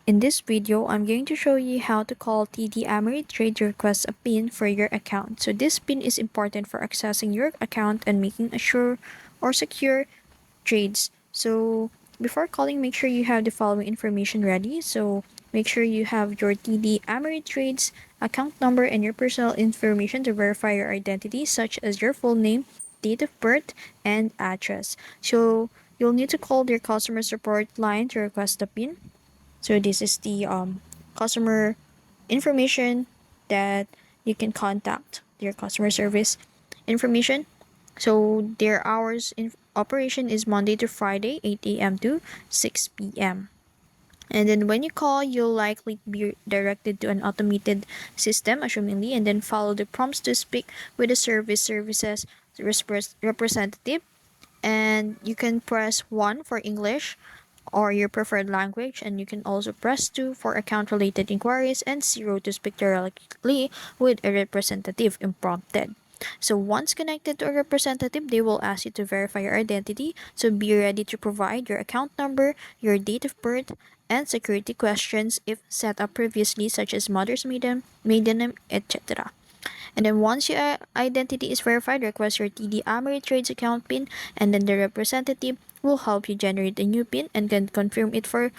In this video, I'm going to show you how to call TD Ameritrade to request a PIN for your account. So this PIN is important for accessing your account and making a sure or secure trades. So before calling, make sure you have the following information ready. So make sure you have your TD Ameritrade's account number and your personal information to verify your identity, such as your full name, date of birth, and address. So you'll need to call their customer support line to request the PIN. So this is the customer information that you can contact their customer service information. So their hours in operation is Monday to Friday, 8 a.m. to 6 p.m. And then when you call, you'll likely be directed to an automated system, assumingly, and then follow the prompts to speak with the services representative. And you can press 1 for English or your preferred language, and you can also press 2 for account related inquiries and 0 to speak directly with a representative if prompted. So once connected to a representative, they will ask you to verify your identity. So be ready to provide your account number, your date of birth, and security questions if set up previously, such as mother's maiden name, etc. And then once your identity is verified, request your TD Ameritrade's account PIN, and then the representative will help you generate a new PIN and can confirm it for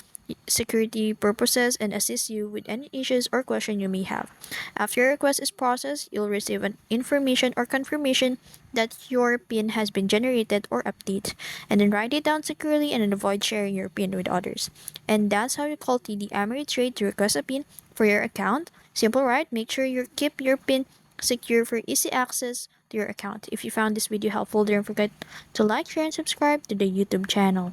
security purposes and assist you with any issues or question you may have. After your request is processed, you'll receive an information or confirmation that your PIN has been generated or updated, and then write it down securely and then avoid sharing your PIN with others. And that's how you call TD Ameritrade to request a PIN for your account. Simple, right? Make sure you keep your PIN secure for easy access to your account. If you found this video helpful, don't forget to like, share, and subscribe to the YouTube channel.